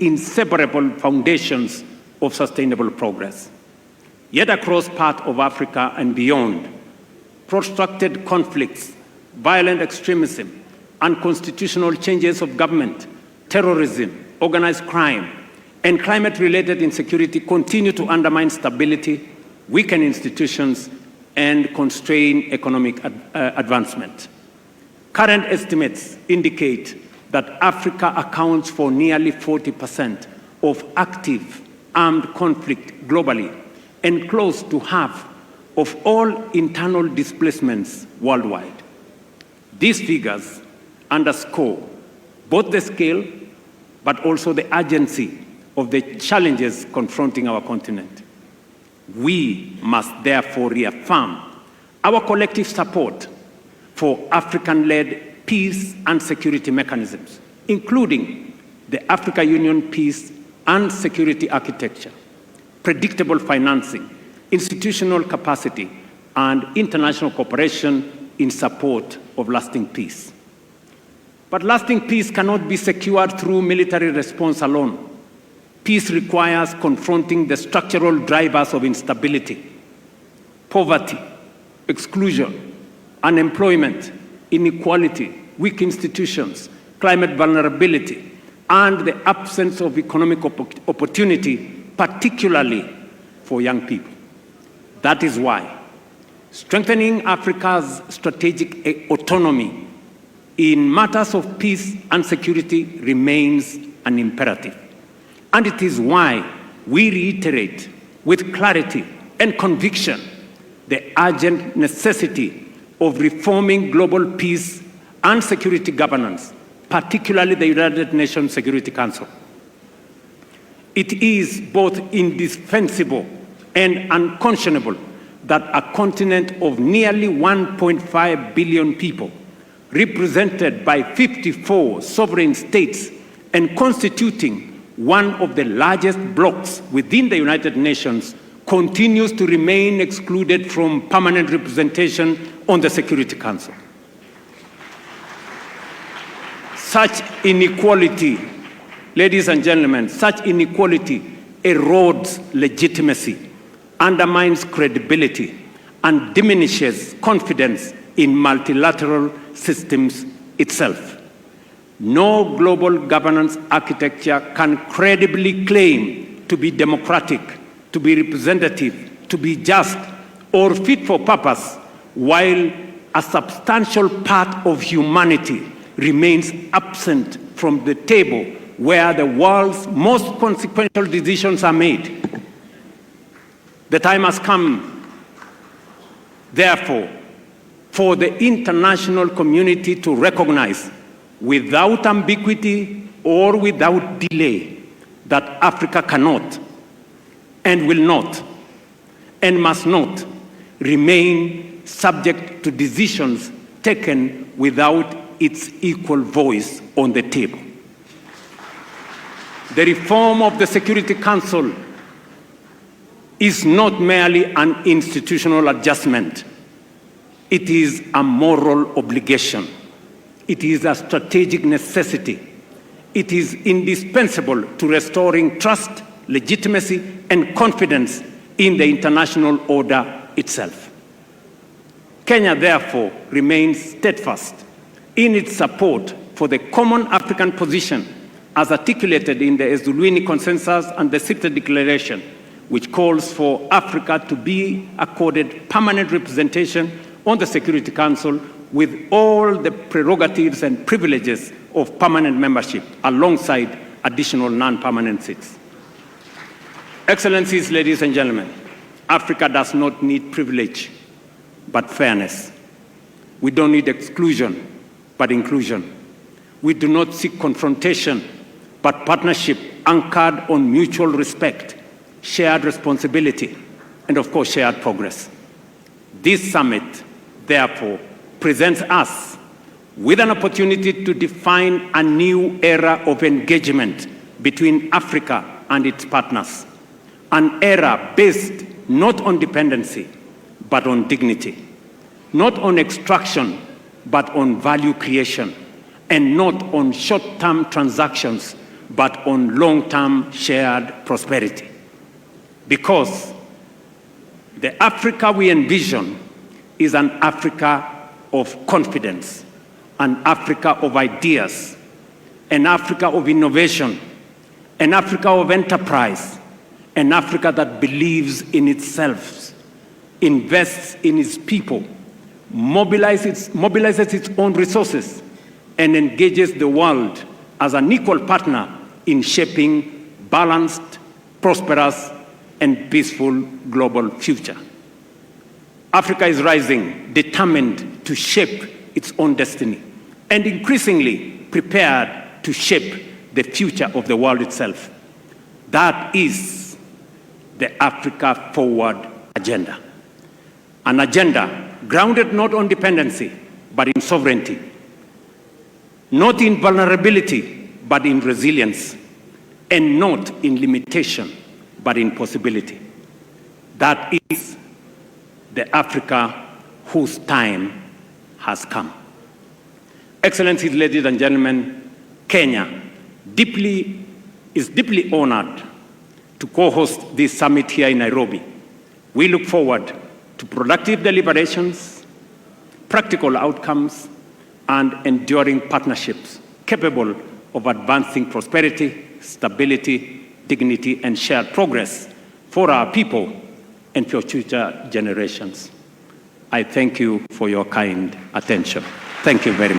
inseparable foundations of sustainable progress. Yet across parts of Africa and beyond, protracted conflicts, violent extremism, unconstitutional changes of government, terrorism, organized crime, and climate-related insecurity continue to undermine stability, weaken institutions, and constrain economic advancement. Current estimates indicate that Africa accounts for nearly 40% of active armed conflict globally and close to half of all internal displacements worldwide. These figures underscore both the scale but also the urgency of the challenges confronting our continent. We must therefore reaffirm our collective support for African-led peace and security mechanisms, including the Africa Union Peace and Security Architecture, predictable financing, institutional capacity, and international cooperation in support of lasting peace. But lasting peace cannot be secured through military response alone. Peace requires confronting the structural drivers of instability: poverty, exclusion, unemployment, inequality, weak institutions, climate vulnerability, and the absence of economic opportunity, particularly for young people. That is why strengthening Africa's strategic autonomy in matters of peace and security remains an imperative. And it is why we reiterate with clarity and conviction the urgent necessity of reforming global peace and security governance, particularly the United Nations Security Council. It is both indispensable and unconscionable that a continent of nearly 1.5 billion people, represented by 54 sovereign states and constituting one of the largest blocs within the United Nations, continues to remain excluded from permanent representation on the Security Council. Such inequality, ladies and gentlemen, such inequality erodes legitimacy, undermines credibility, and diminishes confidence in multilateral systems itself. No global governance architecture can credibly claim to be democratic, to be representative, to be just, or fit for purpose, while a substantial part of humanity remains absent from the table where the world's most consequential decisions are made. The time has come, therefore, for the international community to recognize, without ambiguity or without delay, that Africa cannot and will not and must not remain subject to decisions taken without its equal voice on the table. The reform of the Security Council is not merely an institutional adjustment. It is a moral obligation. It is a strategic necessity. It is indispensable to restoring trust, legitimacy, and confidence in the international order itself. Kenya, therefore, remains steadfast in its support for the common African position as articulated in the Ezulwini Consensus and the Sirte Declaration, which calls for Africa to be accorded permanent representation on the Security Council with all the prerogatives and privileges of permanent membership, alongside additional non-permanent seats. Excellencies, ladies and gentlemen, Africa does not need privilege, but fairness. We don't need exclusion, but inclusion. We do not seek confrontation, but partnership anchored on mutual respect, shared responsibility, and of course, shared progress. This summit, therefore, presents us with an opportunity to define a new era of engagement between Africa and its partners, an era based not on dependency, but on dignity, not on extraction, but on value creation, and not on short-term transactions, but on long-term shared prosperity. Because the Africa we envision is an Africa of confidence, an Africa of ideas, an Africa of innovation, an Africa of enterprise, an Africa that believes in itself, invests in its people, mobilizes its own resources, and engages the world as an equal partner in shaping balanced, prosperous, and peaceful global future. Africa is rising, determined to shape its own destiny, and increasingly prepared to shape the future of the world itself. That is the Africa Forward agenda. An agenda grounded not on dependency, but in sovereignty. Not in vulnerability, but in resilience. And not in limitation, but in possibility. That is the Africa whose time has come. Excellencies, ladies and gentlemen, Kenya is deeply honored to co-host this summit here in Nairobi. We look forward to productive deliberations, practical outcomes, and enduring partnerships capable of advancing prosperity, stability, dignity, and shared progress for our people and for future generations. I thank you for your kind attention. Thank you very much.